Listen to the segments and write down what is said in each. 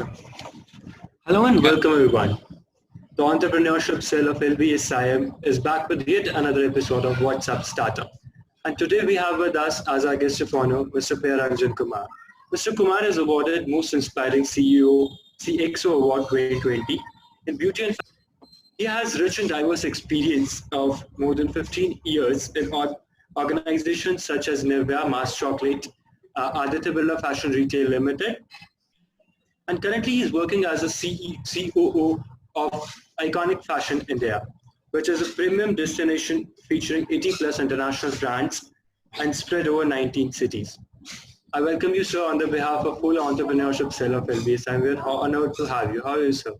introduction. Hello and welcome everyone. The entrepreneurship cell of LBS SIAM is back with yet another episode of What's Up Startup. And today we have with us as our guest of honor, Mr. Priyaranjan Kumar. Mr. Kumar is awarded Most Inspiring CEO CXO Award 2020 in Beauty and Fashion. He has rich and diverse experience of more than 15 years in organizations such as Nivea, Mars Chocolate, Aditya Birla Fashion Retail Limited, and currently he's working as a COO of Iconic Fashion India, which is a premium destination featuring 80 plus international brands and spread over 19 cities. I welcome you, sir, on the behalf of full entrepreneurship cell of LBS. I'm very honored to have you. How are you, sir?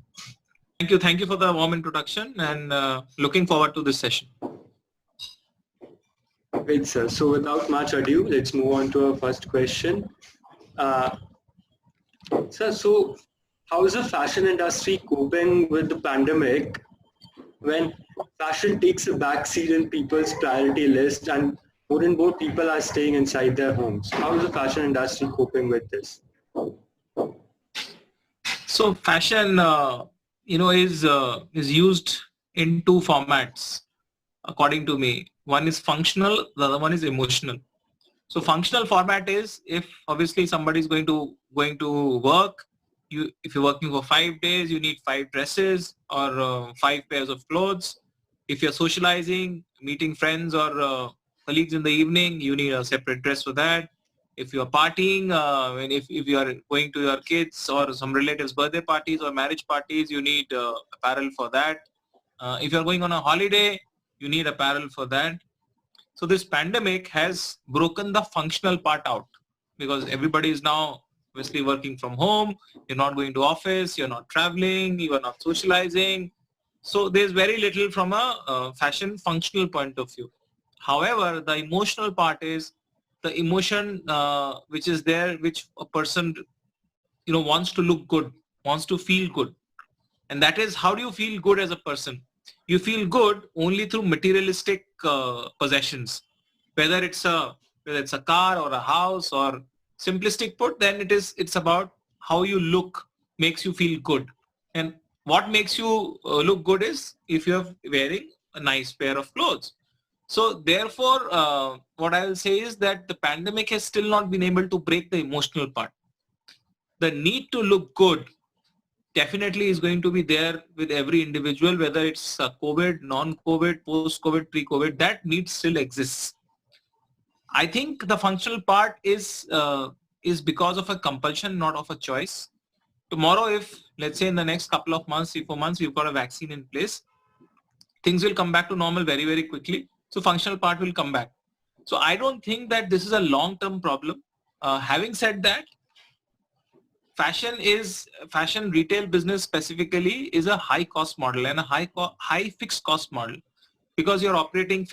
Thank you for the warm introduction and looking forward to this session. Great, sir. So without much ado, let's move on to our first question. Sir, so how is the fashion industry coping with the pandemic when fashion takes a backseat in people's priority list and more people are staying inside their homes? How is the fashion industry coping with this? So fashion, is used in two formats, according to me. One is functional, the other one is emotional. So functional format is if obviously somebody is going to work. If you're working for 5 days, you need 5 dresses or 5 pairs of clothes. If you're socializing, meeting friends or colleagues in the evening, you need a separate dress for that. If you're partying, and if you are going to your kids or some relatives' birthday parties or marriage parties, you need apparel for that. If you're going on a holiday, you need apparel for that. So this pandemic has broken the functional part out because everybody is now obviously working from home. You're not going to office, you're not traveling, you are not socializing. So there's very little from a fashion functional point of view. However, the emotional part is the emotion which is there, which a person wants to look good, wants to feel good. And that is, how do you feel good as a person? You feel good only through materialistic possessions, whether it's a car or a house or simplistic put, then it's about how you look makes you feel good. And what makes you look good is if you're wearing a nice pair of clothes. So therefore, what I will say is that the pandemic has still not been able to break the emotional part. The need to look good definitely is going to be there with every individual, whether it's COVID, non-COVID, post-COVID, pre-COVID, that need still exists. I think the functional part is because of a compulsion, not of a choice. Tomorrow, if let's say in the next couple of months, 3-4 months, we've got a vaccine in place, things will come back to normal very, very quickly. So functional part will come back. So I don't think that this is a long-term problem. Having said that, fashion retail business specifically is a high cost model and a high fixed cost model because you're operating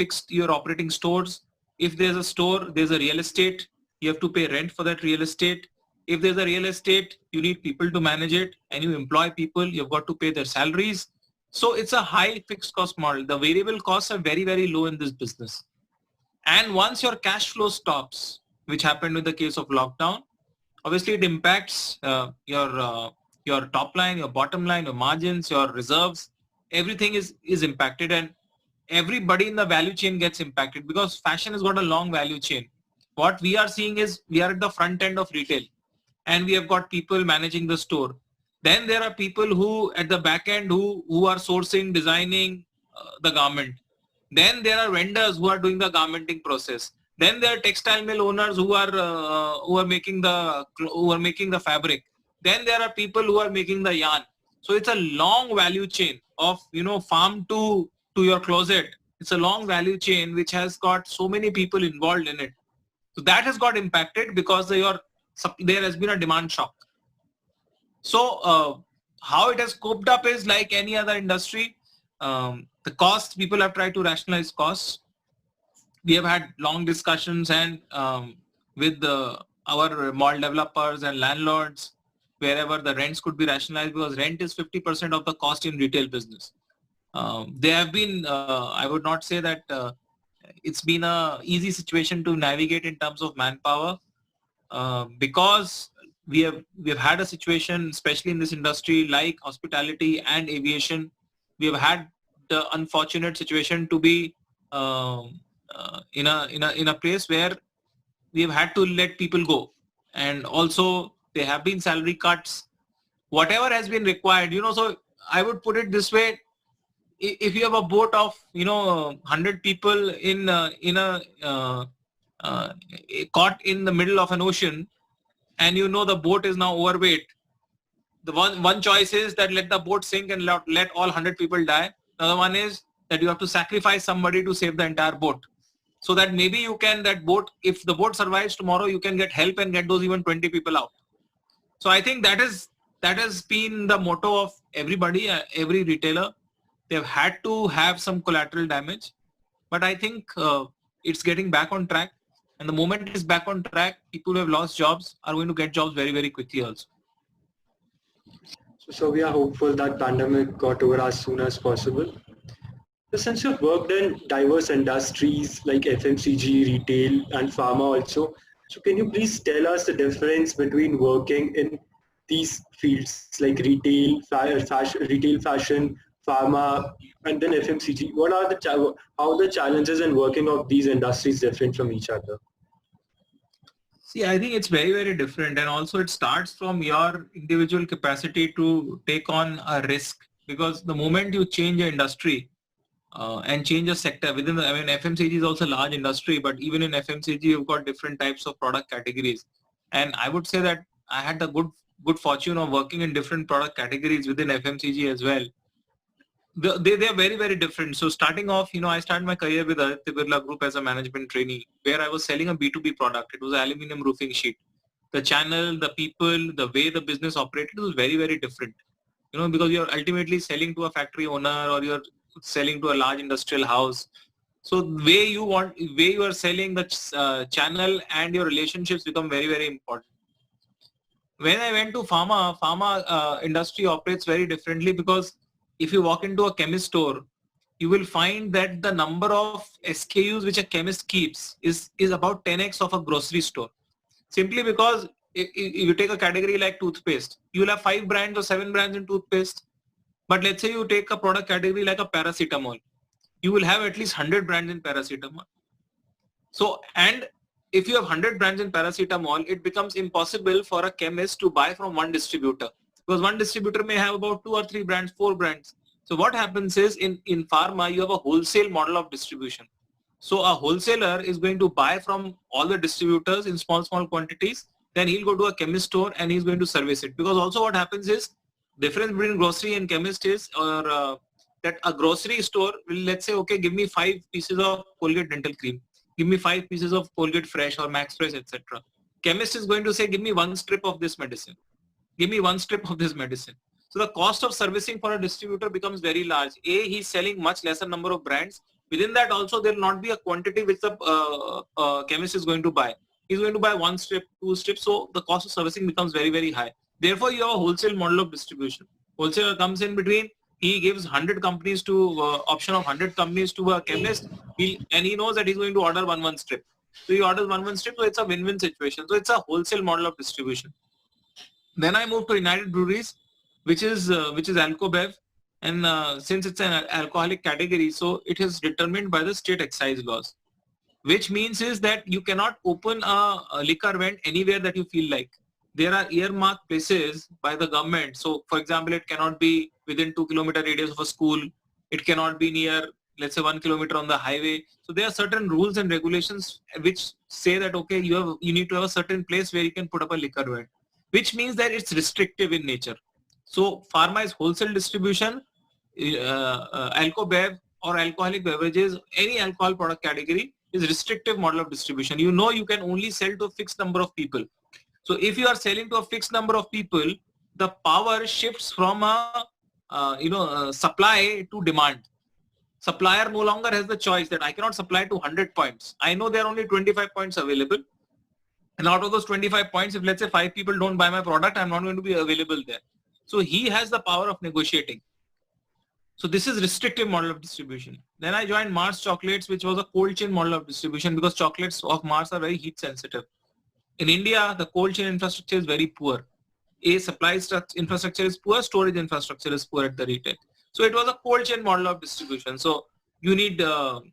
stores. If there's a store, there's a real estate, you have to pay rent for that real estate. If there's a real estate, you need people to manage it and you employ people, you've got to pay their salaries. So it's a high fixed cost model. The variable costs are very, very low in this business. And once your cash flow stops, which happened with the case of lockdown, obviously it impacts your top line, your bottom line, your margins, your reserves. Everything is impacted and everybody in the value chain gets impacted because fashion has got a long value chain. What we are seeing is we are at the front end of retail and we have got people managing the store. Then there are people who at the back end who are sourcing, designing the garment. Then there are vendors who are doing the garmenting process. Then there are textile mill owners who are making the fabric. Then there are people who are making the yarn. So it's a long value chain of farm to your closet. It's a long value chain which has got so many people involved in it. So that has got impacted because there has been a demand shock. So how it has coped up is like any other industry. The costs, people have tried to rationalize costs. We have had long discussions and with our mall developers and landlords, wherever the rents could be rationalized because rent is 50% of the cost in retail business. They have been, I would not say that it's been a easy situation to navigate in terms of manpower because we have had a situation, especially in this industry like hospitality and aviation. We have had the unfortunate situation to be in a place where we have had to let people go, and also there have been salary cuts, whatever has been required. So I would put it this way: if you have a boat of 100 people in a caught in the middle of an ocean, and the boat is now overweight, the one choice is that let the boat sink and let all 100 people die. The other one is that you have to sacrifice somebody to save the entire boat, so that maybe you can, that boat, if the boat survives tomorrow, you can get help and get those even 20 people out. So I think that has been the motto of everybody, every retailer. They've had to have some collateral damage, but I think it's getting back on track. And the moment it's back on track, people who have lost jobs are going to get jobs very, very quickly also. So we are hopeful that pandemic got over as soon as possible. So since you've worked in diverse industries like FMCG, retail, and pharma also, so can you please tell us the difference between working in these fields like retail, fashion, pharma, and then FMCG? What are how the challenges in working of these industries different from each other? See, I think it's very, very different, and also it starts from your individual capacity to take on a risk, because the moment you change your industry and change a sector within FMCG is also a large industry, but even in FMCG, you've got different types of product categories. And I would say that I had the good fortune of working in different product categories within FMCG as well. They are very, very different. So starting off, I started my career with Aditya Birla Group as a management trainee, where I was selling a B2B product. It was an aluminum roofing sheet. The channel, the people, the way the business operated was very, very different. Because you're ultimately selling to a factory owner, or you're selling to a large industrial house. So the way you are selling, the channel and your relationships become very, very important. When I went to pharma industry operates very differently, because if you walk into a chemist store, you will find that the number of SKUs which a chemist keeps is about 10x of a grocery store. Simply because if you take a category like toothpaste, you will have 5 brands or 7 brands in toothpaste. But let's say you take a product category like a paracetamol, you will have at least 100 brands in paracetamol. So, and if you have 100 brands in paracetamol, it becomes impossible for a chemist to buy from one distributor, because one distributor may have about 2 or 3 brands, 4 brands. So what happens is in pharma, you have a wholesale model of distribution. So a wholesaler is going to buy from all the distributors in small quantities. Then he'll go to a chemist store and he's going to service it. Because also what happens is, difference between grocery and chemist is that a grocery store will, let's say, okay, give me 5 pieces of Colgate dental cream. Give me 5 pieces of Colgate Fresh or Max Fresh, etc. Chemist is going to say, give me 1 strip of this medicine. Give me 1 strip of this medicine. So the cost of servicing for a distributor becomes very large. He's selling much lesser number of brands. Within that also, there will not be a quantity which the chemist is going to buy. He's going to buy 1 strip, 2 strips. So the cost of servicing becomes very, very high. Therefore, you have a wholesale model of distribution. Wholesaler comes in between. He gives 100 companies to option of 100 companies to a chemist. And he knows that he's going to order one strip. So he orders one strip. So it's a win-win situation. So it's a wholesale model of distribution. Then I moved to United Breweries, which is Alcobev, and since it's an alcoholic category, so it is determined by the state excise laws, which means is that you cannot open a liquor vent anywhere that you feel like. There are earmarked places by the government. So for example, it cannot be within 2 kilometer radius of a school. It cannot be near, let's say, 1 kilometer on the highway. So there are certain rules and regulations which say that, okay, you need to have a certain place where you can put up a liquor vent, which means that it's restrictive in nature. So pharma is wholesale distribution, Alcobev or alcoholic beverages, any alcohol product category is restrictive model of distribution. You can only sell to a fixed number of people. So if you are selling to a fixed number of people, the power shifts from supply to demand. Supplier no longer has the choice that I cannot supply to 100 points. I know there are only 25 points available. And out of those 25 points, if let's say 5 people don't buy my product, I'm not going to be available there. So he has the power of negotiating. So this is restrictive model of distribution. Then I joined Mars Chocolates, which was a cold chain model of distribution, because chocolates of Mars are very heat sensitive. in India, the cold chain infrastructure is very poor. Supply infrastructure is poor, storage infrastructure is poor at the retail. So it was a cold chain model of distribution. So you need to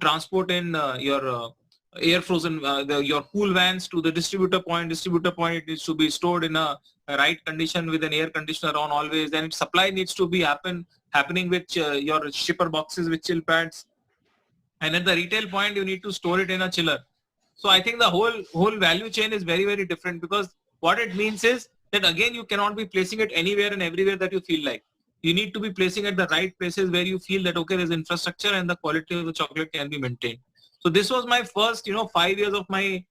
transport in your air frozen, your cool vans to the distributor point. Distributor point, it needs to be stored in a right condition with an air conditioner on always. Then supply needs to be happening with your shipper boxes with chill pads. And at the retail point, you need to store it in a chiller. So I think the whole value chain is very, very different, because what it means is that again, you cannot be placing it anywhere and everywhere that you feel like. You need to be placing at the right places where you feel that, okay, there's infrastructure and the quality of the chocolate can be maintained. So this was my first, 5 years of my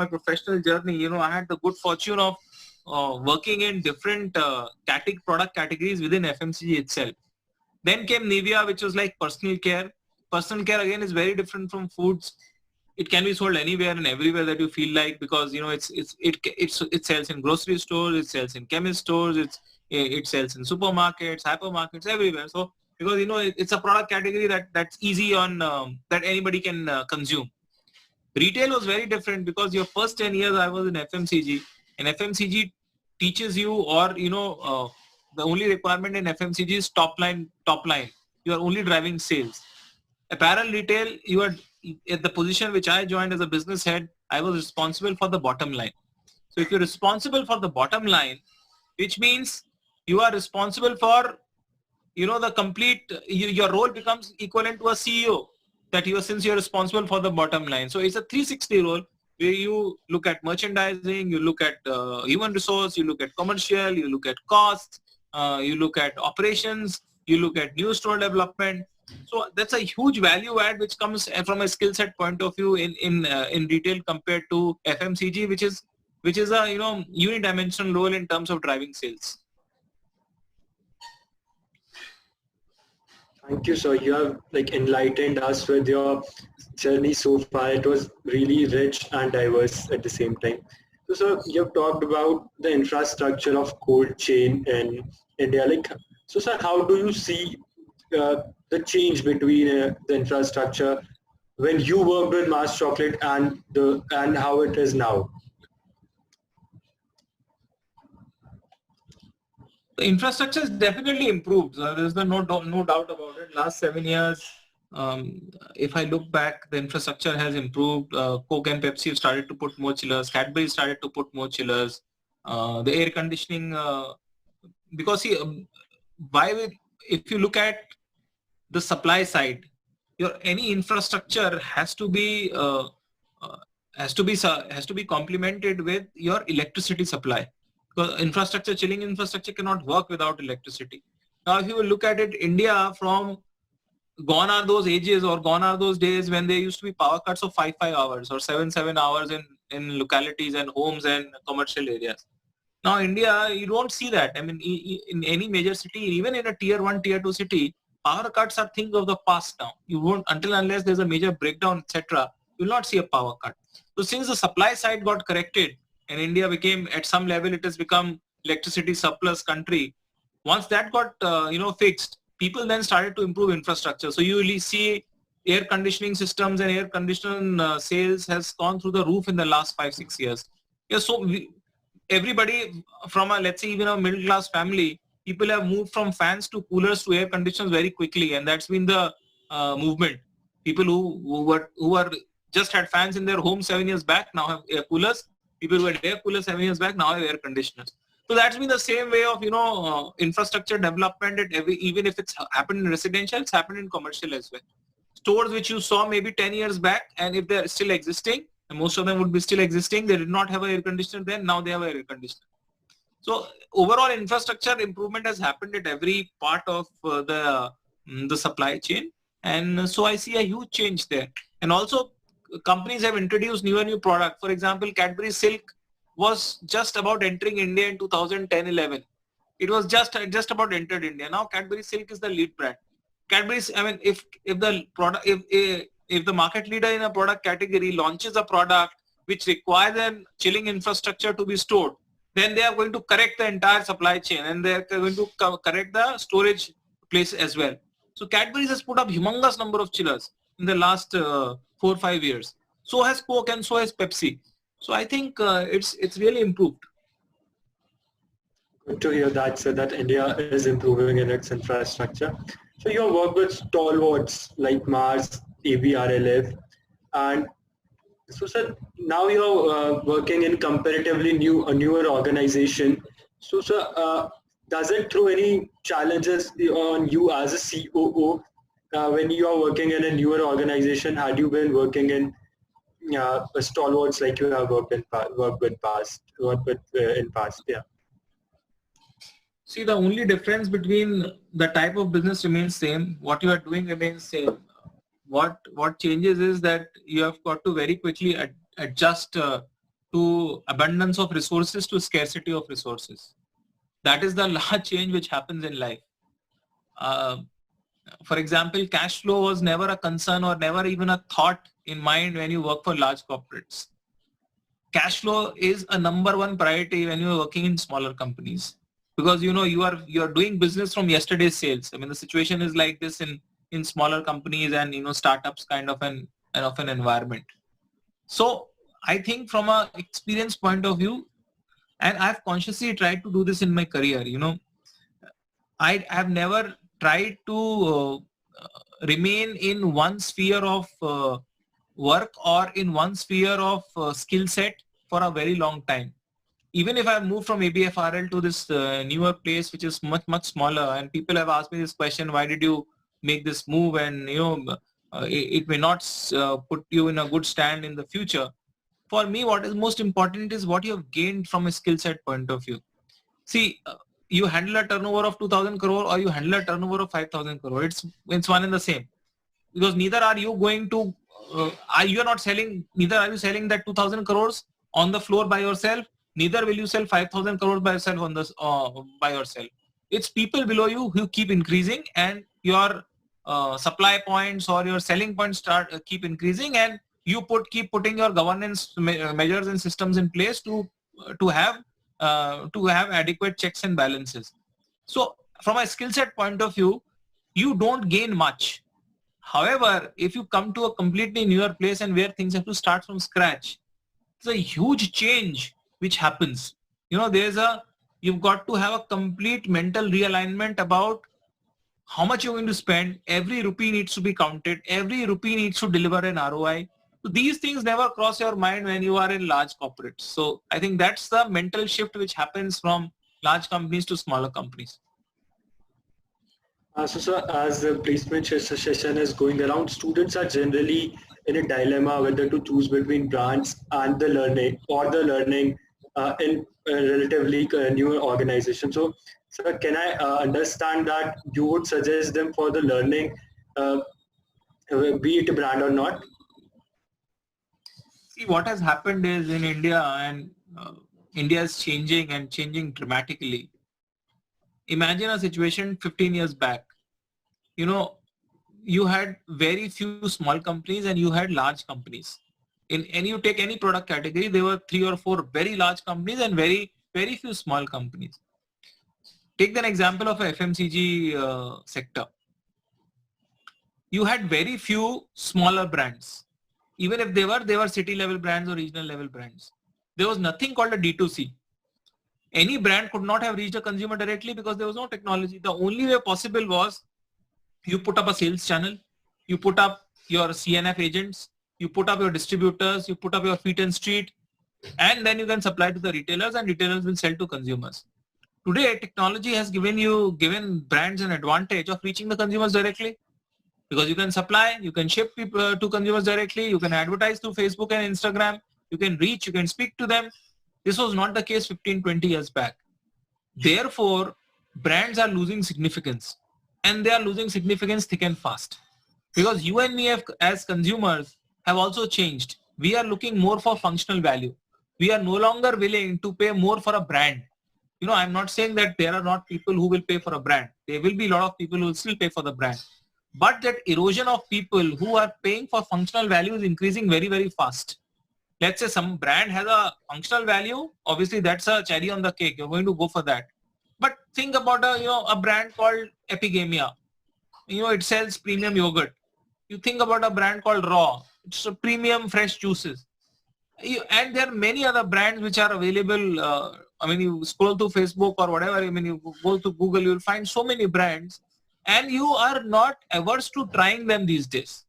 professional journey. I had the good fortune of working in different product categories within FMCG itself. Then came Nivea, which was like personal care. Personal care again is very different from foods. It can be sold anywhere and everywhere that you feel like, because it sells in grocery stores, it sells in chemist stores, it sells in supermarkets, hypermarkets, everywhere. So because it's a product category that's easy on that anybody can consume. Retail was very different, because your first 10 years I was in FMCG, and FMCG teaches you, or the only requirement in FMCG is top line. You are only driving sales. Apparel retail, you are at the position which I joined as a business head, I was responsible for the bottom line. So if you're responsible for the bottom line, which means you are responsible for, the complete, your role becomes equivalent to a CEO, that since you're responsible for the bottom line. So it's a 360 role where you look at merchandising, you look at human resource, you look at commercial, you look at costs, you look at operations, you look at new store development. So that's a huge value add which comes from a skill set point of view in retail compared to FMCG, which is a unidimensional role in terms of driving sales. Thank you, sir. You have enlightened us with your journey so far. It was really rich and diverse at the same time. So, sir, you've talked about the infrastructure of cold chain in India. So, sir, how do you see the change between the infrastructure when you worked with Mars Chocolate and how it is now? The infrastructure is definitely improved. There's no doubt about it. Last 7 years, if I look back, the infrastructure has improved. Coke and Pepsi have started to put more chillers. Cadbury started to put more chillers. The air conditioning, because see, if you look at the supply side, any infrastructure has to be complemented with your electricity supply. Because chilling infrastructure cannot work without electricity. Now, if you look at it, India, from gone are those ages or gone are those days when there used to be power cuts of 5 hours or 7 hours in localities and homes and commercial areas. Now, India, you don't see that. I mean, in any major city, even in a tier 1, tier 2 city, power cuts are things of the past now. You won't, unless there's a major breakdown, etc., you will not see a power cut. So since the supply side got corrected, and India became, at some level, it has become electricity surplus country. Once that got fixed, people then started to improve infrastructure. So you really see air conditioning systems and air conditioning sales has gone through the roof in the last 5-6 years. Yeah, so everybody from let's say even a middle class family, people have moved from fans to coolers to air conditioners very quickly, and that's been the movement. People who were just had fans in their home 7 years back now have air coolers. People who had air coolers 7 years back now have air conditioners. So that's been the same way of infrastructure development at even if it's happened in residential, it's happened in commercial as well. Stores which you saw maybe 10 years back, and if they're still existing, and most of them would be still existing, they did not have an air conditioner then, now they have an air conditioner. So overall infrastructure improvement has happened at every part of the supply chain, and so I see a huge change there. And also companies have introduced new product. For example, Cadbury Silk was just about entering India in 2010-11. It was just about entered India. Now Cadbury Silk is the lead brand. Cadbury's, I mean, if the product, if the market leader in a product category launches a product which requires a chilling infrastructure to be stored, then they are going to correct the entire supply chain, and they are going to correct the storage place as well. So Cadbury has put up humongous number of chillers in the last 4-5 years. So has Coke and so has Pepsi. So I think it's really improved. Good to hear that, so that India is improving in its infrastructure. So you work with stalwarts like Mars, ABRLF, and so sir, now you're working in comparatively a newer organization. So sir, does it throw any challenges on you as a COO when you are working in a newer organization? Had you been working in stalwarts like you have worked with in past? Yeah. See, the only difference between the type of business remains same. What you are doing remains same. What changes is that you have got to very quickly adjust to abundance of resources to scarcity of resources. That is the large change which happens in life. For example, cash flow was never a concern or never even a thought in mind when you work for large corporates. Cash flow is a number one priority when you are working in smaller companies, because you are doing business from yesterday's sales. I mean, the situation is like this in smaller companies and startups kind of an environment. So I think from a experience point of view, and I've consciously tried to do this in my career, I have never tried to remain in one sphere of work or in one sphere of skill set for a very long time. Even if I moved from ABFRL to this newer place, which is much smaller, and people have asked me this question, why did you make this move? And it may not put you in a good stand in the future. For me, what is most important is what you have gained from a skill set point of view. See, you handle a turnover of 2,000 crore or you handle a turnover of 5,000 crore. It's one and the same, because neither are you going to neither are you selling that 2,000 crores on the floor by yourself, neither will you sell 5,000 crores by yourself by yourself. It's people below you who keep increasing, and your supply points or your selling points keep increasing, and you keep putting your governance measures and systems in place to have adequate checks and balances. So from a skill set point of view, you don't gain much. However, if you come to a completely newer place and where things have to start from scratch, it's a huge change which happens. You've got to have a complete mental realignment about how much you're going to spend. Every rupee needs to be counted. Every rupee needs to deliver an ROI. So these things never cross your mind when you are in large corporates. So I think that's the mental shift which happens from large companies to smaller companies. So sir, as the placement session is going around, students are generally in a dilemma whether to choose between brands and the learning in a relatively newer organization. So sir, can I understand that you would suggest them for the learning, be it a brand or not? See, what has happened is in India, and India is changing dramatically. Imagine a situation 15 years back. You had very few small companies and you had large companies. And you take any product category, there were 3 or 4 very large companies and very few small companies. Take an example of a FMCG sector. You had very few smaller brands. Even if they were city level brands or regional level brands. There was nothing called a D2C. Any brand could not have reached a consumer directly because there was no technology. The only way possible was you put up a sales channel, you put up your CNF agents, you put up your distributors, you put up your feet and street, and then you can supply to the retailers, and retailers will sell to consumers. Today, technology has given brands an advantage of reaching the consumers directly, because you can supply, you can ship people to consumers directly, you can advertise through Facebook and Instagram, you can reach, you can speak to them. This was not the case 15-20 years back. Therefore, brands are losing significance, and they are losing significance thick and fast, because you and me as consumers have also changed. We are looking more for functional value. We are no longer willing to pay more for a brand. I'm not saying that there are not people who will pay for a brand. There will be a lot of people who will still pay for the brand. But that erosion of people who are paying for functional value is increasing very, very fast. Let's say some brand has a functional value. Obviously, that's a cherry on the cake. You're going to go for that. But think about a brand called Epigamia. It sells premium yogurt. You think about a brand called Raw. It's a premium fresh juices. And there are many other brands which are available. I mean, you scroll through Facebook or whatever. I mean, you go to Google, you'll find so many brands, and you are not averse to trying them these days.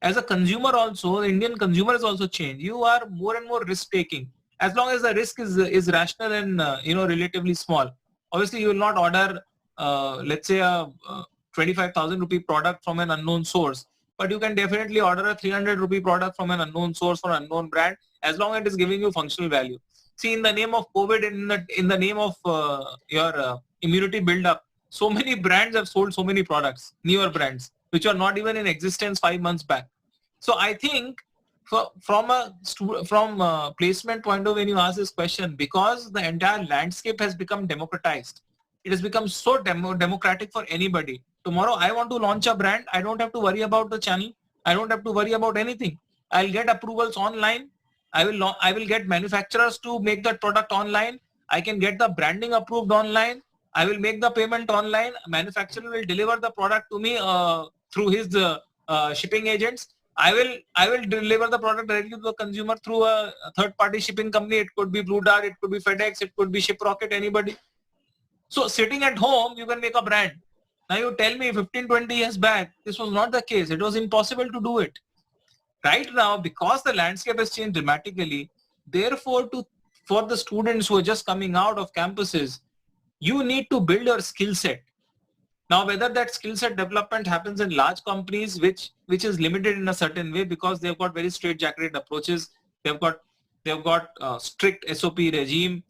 As a consumer also, the Indian consumer has also changed. You are more and more risk taking. As long as the risk is rational and relatively small. Obviously, you will not order, let's say, a 25,000 rupee product from an unknown source, but you can definitely order a 300 rupee product from an unknown source or unknown brand, as long as it is giving you functional value. See, in the name of COVID, in the name of your immunity build-up, so many brands have sold so many products, newer brands, which are not even in existence 5 months back. So I think from a placement point of view, when you ask this question, because the entire landscape has become democratized, it has become so democratic for anybody. Tomorrow I want to launch a brand, I don't have to worry about the channel. I don't have to worry about anything. I'll get approvals online. I will get manufacturers to make that product online. I can get the branding approved online. I will make the payment online. Manufacturer will deliver the product to me through his shipping agents. I will deliver the product directly to the consumer through a third-party shipping company. It could be Blue Dart, it could be FedEx, it could be Shiprocket, anybody. So sitting at home, you can make a brand. Now you tell me 15, 20 years back, this was not the case. It was impossible to do it. Right now, because the landscape has changed dramatically, therefore for the students who are just coming out of campuses, you need to build your skill set. Now, whether that skill set development happens in large companies, which is limited in a certain way because they've got very straitjacketed approaches, they've got strict SOP regime.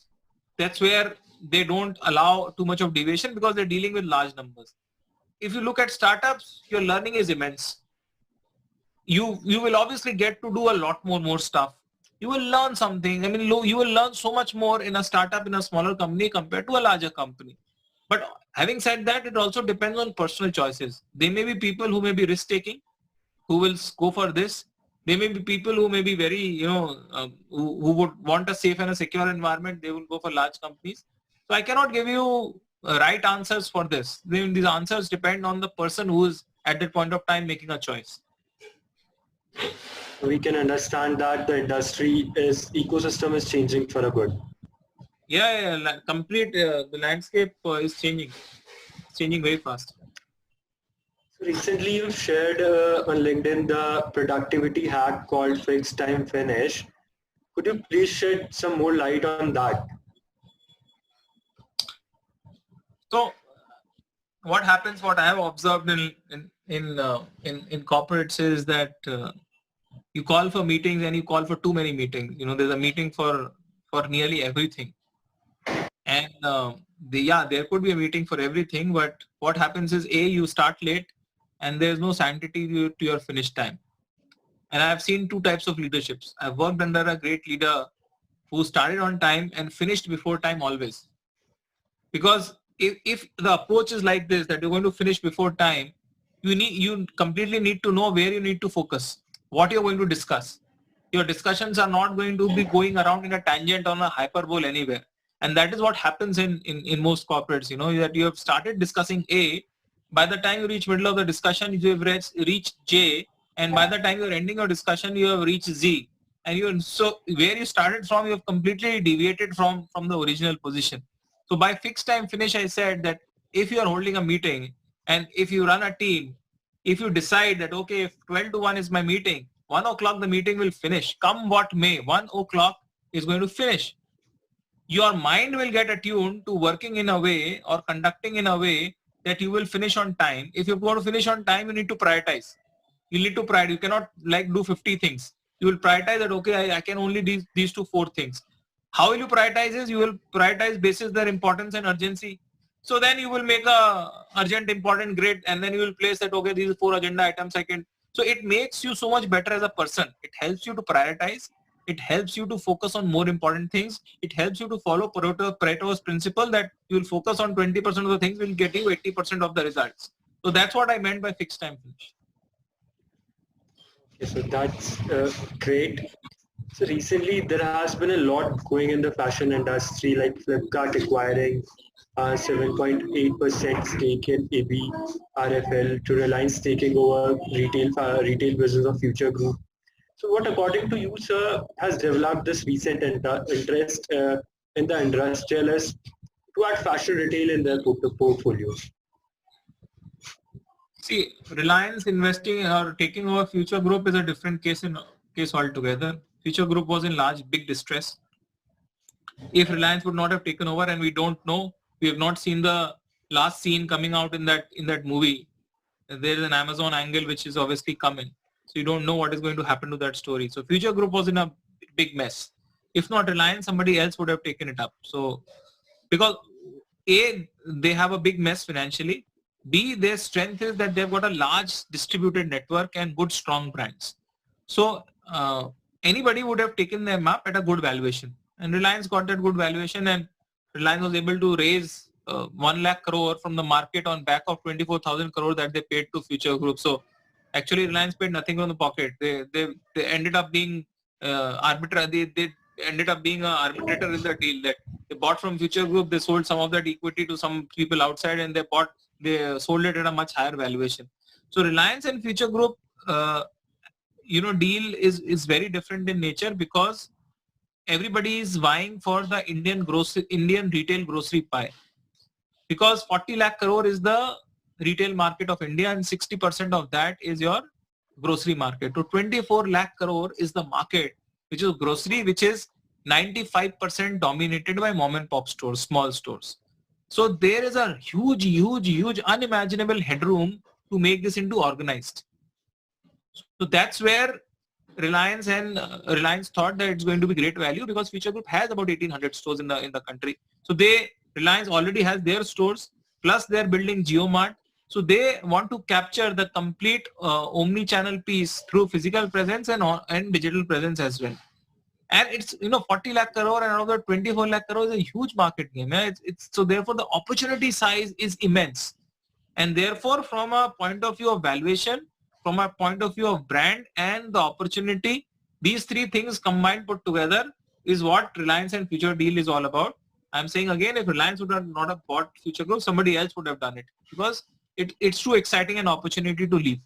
That's where they don't allow too much of deviation because they're dealing with large numbers. If you look at startups, your learning is immense. You will obviously get to do a lot more stuff. You will learn something. I mean, you will learn so much more in a startup, in a smaller company compared to a larger company. But having said that, it also depends on personal choices. There may be people who may be risk-taking, who will go for this. There may be people who may be very, who would want a safe and a secure environment. They will go for large companies. So I cannot give you right answers for this. These answers depend on the person who is at that point of time making a choice. We can understand that the ecosystem is changing for a good. Yeah, the landscape is changing. It's changing very fast. So recently you've shared on LinkedIn the productivity hack called Fixed Time Finish. Could you please shed some more light on that? So what happens, what I have observed in corporates is that you call for meetings and you call for too many meetings. There's a meeting for nearly everything. And there could be a meeting for everything, but what happens is you start late and there's no sanctity to your finish time. And I've seen two types of leaderships. I've worked under a great leader who started on time and finished before time always. Because if the approach is like this, that you're going to finish before time, you completely need to know where you need to focus, what you're going to discuss. Your discussions are not going to be going around in a tangent on a hyperbole anywhere. And that is what happens in most corporates, that you have started discussing A, by the time you reach middle of the discussion, you have reached J, and by the time you're ending your discussion, you have reached Z. And so where you started from, you have completely deviated from the original position. So by fixed time finish, I said that if you are holding a meeting and if you run a team, if you decide that, okay, if 12 to 1 is my meeting, 1 o'clock the meeting will finish. Come what may, 1 o'clock is going to finish. Your mind will get attuned to working in a way or conducting in a way that you will finish on time. If you want to finish on time, you need to prioritize. You cannot do 50 things. You will prioritize that, okay, I can only do these 4 things. How will you prioritize is you will prioritize basis their importance and urgency. So then you will make a urgent, important grid, and then you will place that, okay, these 4 agenda items I can. So it makes you so much better as a person. It helps you to prioritize. It helps you to focus on more important things. It helps you to follow Pareto's principle that you will focus on 20% of the things will get you 80% of the results. So that's what I meant by fixed time finish. Okay, so that's great. So recently there has been a lot going in the fashion industry, like Flipkart acquiring 7.8% stake in AB RFL, to Reliance taking over retail business of Future Group. So what, according to you, sir, has developed this recent interest in the industrialists to add fashion retail in their portfolios? See, Reliance investing or taking over Future Group is a different case altogether. Future Group was in large, big distress. If Reliance would not have taken over, and we don't know, we have not seen the last scene coming out in that movie. There is an Amazon angle which is obviously coming. So you don't know what is going to happen to that story. So Future Group was in a big mess. If not Reliance, somebody else would have taken it up. So because A, they have a big mess financially. B, their strength is that they've got a large distributed network and good strong brands. So anybody would have taken them up at a good valuation. And Reliance got that good valuation, and Reliance was able to raise 1 lakh crore from the market on back of 24,000 crore that they paid to Future Group. So actually Reliance paid nothing from the pocket. They ended up being they ended up being an arbitrator in the deal. That they bought from Future Group, they sold some of that equity to some people outside, and they sold it at a much higher valuation. So Reliance and Future Group deal is very different in nature, because everybody is vying for the Indian retail grocery pie, because 40 lakh crore is the retail market of India, and 60% of that is your grocery market. So 24 lakh crore is the market which is grocery, which is 95% dominated by mom and pop stores, small stores. So there is a huge unimaginable headroom to make this into organized. So that's where Reliance thought that it's going to be great value, because Future Group has about 1,800 stores in the country. So Reliance already has their stores, plus they're building JioMart. So they want to capture the complete omni-channel piece through physical presence and digital presence as well. And it's 40 lakh crore, and another 24 lakh crore is a huge market game. So therefore the opportunity size is immense, and therefore from a point of view of valuation, from a point of view of brand and the opportunity, these three things combined put together is what Reliance and Future deal is all about. I'm saying again, if Reliance would not have bought Future Group, somebody else would have done it, because it's too exciting an opportunity to leave.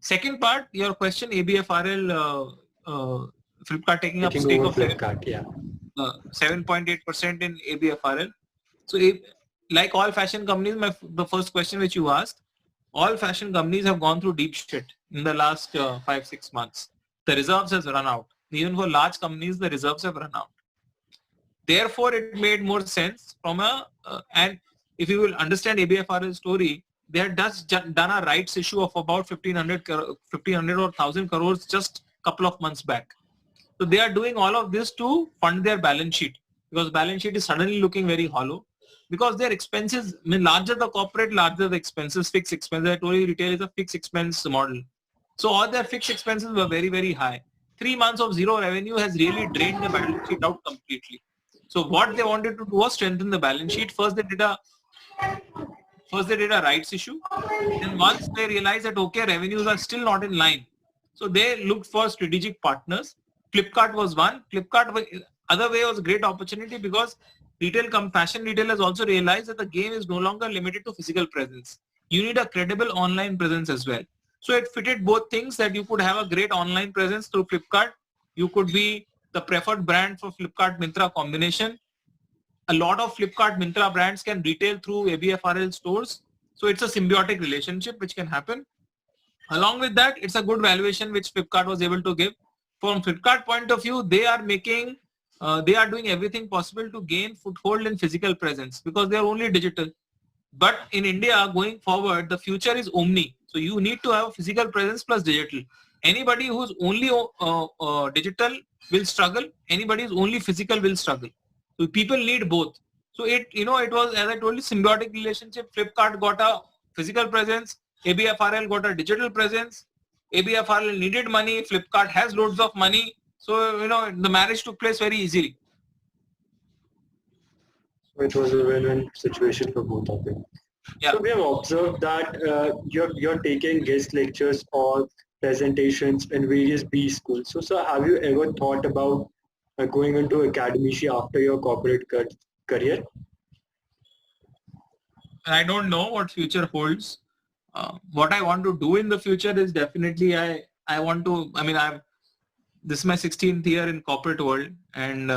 Second part, your question, ABFRL, Flipkart taking up stake of Flipkart, 7.8% in ABFRL. So like all fashion companies, the first question which you asked, all fashion companies have gone through deep shit in the last 5-6 months. The reserves has run out. Even for large companies, the reserves have run out. Therefore, it made more sense and if you will understand ABFRL's story, they had just done a rights issue of about 1,500 or 1,000 crores just a couple of months back. So they are doing all of this to fund their balance sheet, because balance sheet is suddenly looking very hollow, because their expenses, larger the corporate, larger the expenses, fixed expenses. I told you retail is a fixed expense model. So all their fixed expenses were very, very high. 3 months of zero revenue has really drained the balance sheet out completely. So what they wanted to do was strengthen the balance sheet. First they did a rights issue. And once they realized that, okay, revenues are still not in line, so they looked for strategic partners. Flipkart was one. Other way was a great opportunity, because fashion retailers also realized that the game is no longer limited to physical presence. You need a credible online presence as well. So it fitted both things, that you could have a great online presence through Flipkart. You could be the preferred brand for Flipkart Myntra combination. A lot of Flipkart Myntra brands can retail through ABFRL stores. So it's a symbiotic relationship which can happen. Along with that, it's a good valuation which Flipkart was able to give. From Flipkart point of view, they are doing everything possible to gain foothold in physical presence, because they are only digital. But in India, going forward, the future is omni. So you need to have physical presence plus digital. Anybody who's only digital will struggle. Anybody who's only physical will struggle. So people need both. So it was, as I told you, symbiotic relationship. Flipkart got a physical presence. ABFRL got a digital presence. ABFRL needed money. Flipkart has loads of money. So, the marriage took place very easily. So it was a win-win situation for both of them. Yeah. So we have observed that you're taking guest lectures or presentations in various B schools. So, sir, have you ever thought about going into academia after your corporate career? I don't know what future holds. What I want to do in the future is definitely I've this is my 16th year in corporate world, and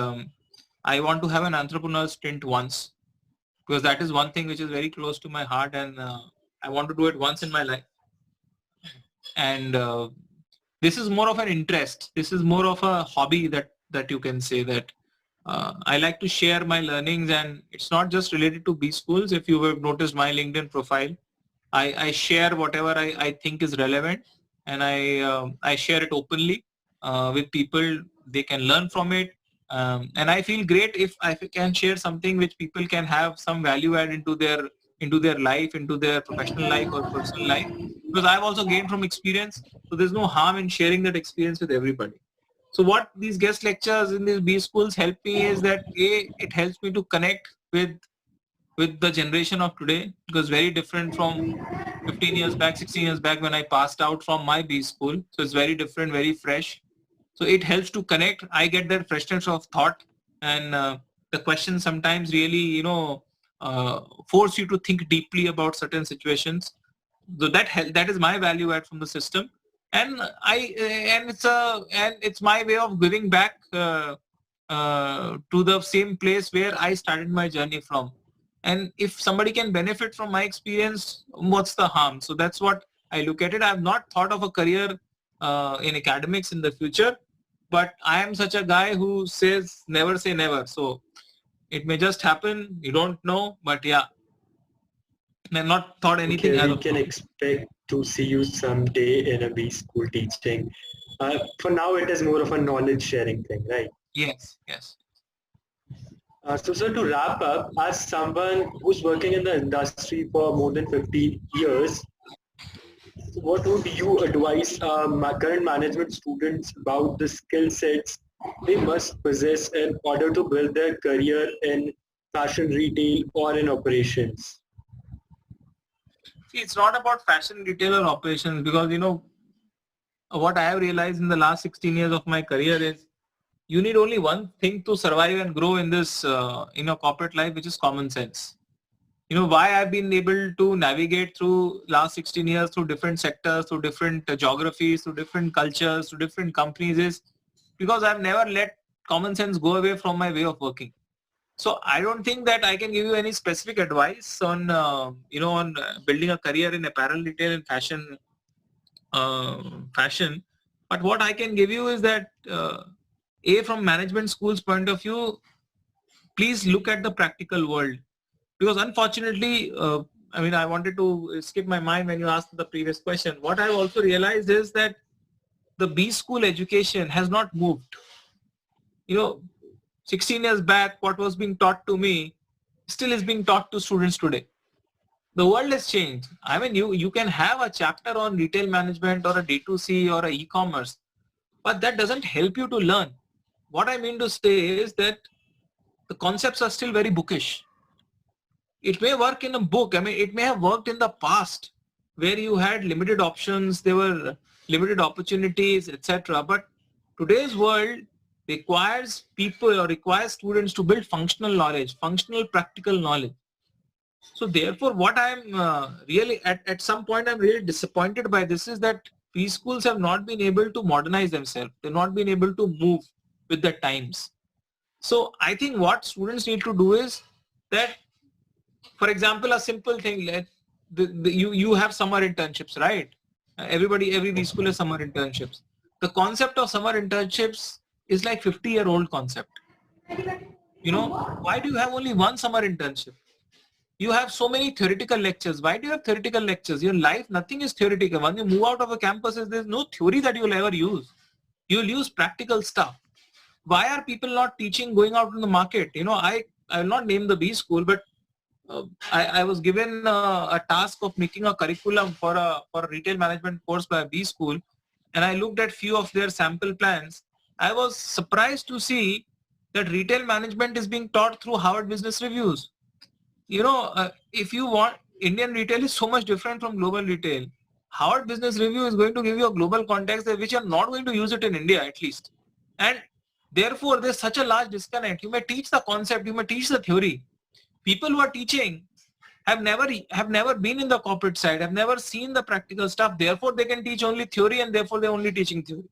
I want to have an entrepreneurial stint once, because that is one thing which is very close to my heart, and I want to do it once in my life. And this is more of an interest. This is more of a hobby that you can say that I like to share my learnings, and it's not just related to B schools. If you have noticed my LinkedIn profile, I share whatever I think is relevant, and I share it openly with people. They can learn from it, and I feel great if I can share something which people can have some value add into their life, into their professional life or personal life. Because I've also gained from experience, so there's no harm in sharing that experience with everybody. So what these guest lectures in these B schools help me is that it helps me to connect with the generation of today, because very different from 15 years back, 16 years back when I passed out from my B school. So it's very different, very fresh. So it helps to connect. I get that freshness of thought, and the questions sometimes really, force you to think deeply about certain situations. So that is my value add from the system, and it's my way of giving back to the same place where I started my journey from. And if somebody can benefit from my experience, what's the harm? So that's what I look at it. I've not thought of a career in academics in the future, but I am such a guy who says never say never. So it may just happen. You don't know, but yeah, I've not thought anything. Okay, we can expect to see you someday in a B school teaching. For now, it is more of a knowledge sharing thing, right? Yes. So, sir, to wrap up, as someone who's working in the industry for more than 15 years, what would you advise current management students about the skill sets they must possess in order to build their career in fashion retail or in operations? See, it's not about fashion retail or operations, because what I have realized in the last 16 years of my career is you need only one thing to survive and grow in this in your corporate life, which is common sense. Why I've been able to navigate through last 16 years through different sectors, through different geographies, through different cultures, through different companies is because I've never let common sense go away from my way of working. So I don't think that I can give you any specific advice on building a career in apparel retail and fashion. But what I can give you is that from management school's point of view, please look at the practical world, because unfortunately, I wanted to skip my mind when you asked the previous question. What I've also realized is that the B school education has not moved. 16 years back, what was being taught to me still is being taught to students today. The world has changed. You can have a chapter on retail management or a D2C or a e-commerce, but that doesn't help you to learn. What I mean to say is that the concepts are still very bookish. It may work in a book. It may have worked in the past where you had limited options, there were limited opportunities, etc. But today's world requires people or requires students to build functional knowledge, functional practical knowledge. So therefore, what I'm really at some point I'm really disappointed by this is that preschools have not been able to modernize themselves. They've not been able to move with the times. So I think what students need to do is that, for example, a simple thing, you have summer internships, right? Every B school has summer internships. The concept of summer internships is like 50-year-old concept. Why do you have only one summer internship? You have so many theoretical lectures. Why do you have theoretical lectures? Your life, nothing is theoretical. When you move out of a campus, there's no theory that you'll ever use. You'll use practical stuff. Why are people not teaching going out in the market? I will not name the B school, but I was given a task of making a curriculum for a retail management course by a B school, and I looked at few of their sample plans. I was surprised to see that retail management is being taught through Harvard Business Reviews. If you want, Indian retail is so much different from global retail. Harvard Business Review is going to give you a global context which you're not going to use it in India at least. And therefore, there's such a large disconnect. You may teach the concept, you may teach the theory. People who are teaching have never been in the corporate side, have never seen the practical stuff. Therefore, they can teach only theory, and therefore they're only teaching theory.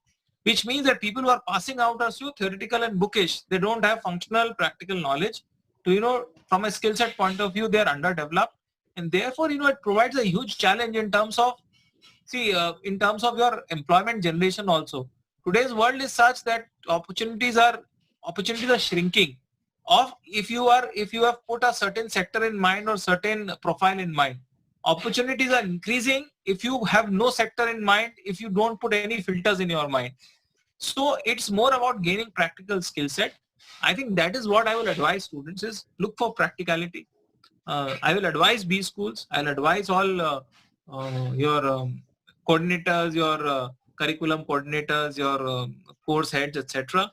which means that people who are passing out are so theoretical and bookish. They don't have functional, practical knowledge. To, from a skill set point of view, they are underdeveloped. And therefore, it provides a huge challenge in terms of, in terms of your employment generation also. Today's world is such that opportunities are shrinking. If you have put a certain sector in mind or certain profile in mind, opportunities are increasing if you have no sector in mind, if you don't put any filters in your mind. So it's more about gaining practical skill set. I think that is what I will advise students is look for practicality. I will advise B schools. I'll advise all your coordinators, your curriculum coordinators, your course heads, etc.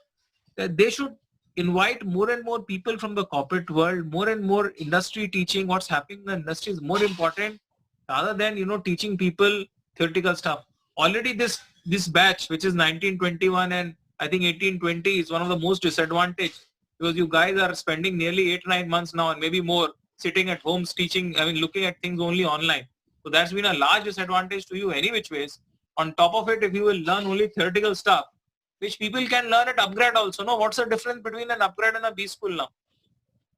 That they should invite more and more people from the corporate world, more and more industry teaching. What's happening in the industry is more important rather than teaching people theoretical stuff. Already this batch, which is 1921 and I think 1820, is one of the most disadvantaged because you guys are spending nearly 8-9 months now and maybe more sitting at homes teaching, looking at things only online. So that's been a large disadvantage to you any which ways. On top of it, if you will learn only theoretical stuff, which people can learn at upgrade also. No, what's the difference between an upgrade and a B school now?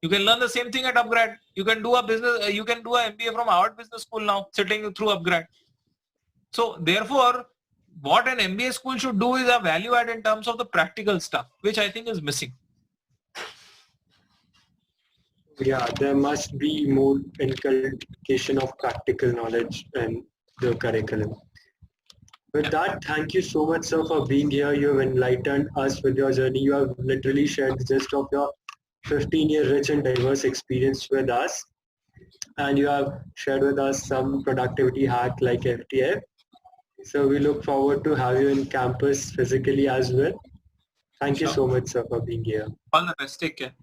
You can learn the same thing at upgrade. You can do a business, you can do an MBA from Harvard Business School now, sitting through upgrade. So therefore, what an MBA school should do is a value add in terms of the practical stuff, which I think is missing. Yeah, there must be more inculcation of practical knowledge in the curriculum. With that, thank you so much, sir, for being here. You have enlightened us with your journey. You have literally shared the gist of your 15-year rich and diverse experience with us. And you have shared with us some productivity hack like FTF. So we look forward to have you in campus physically as well. Thank you so much, sir, for being here. All the best. Take care.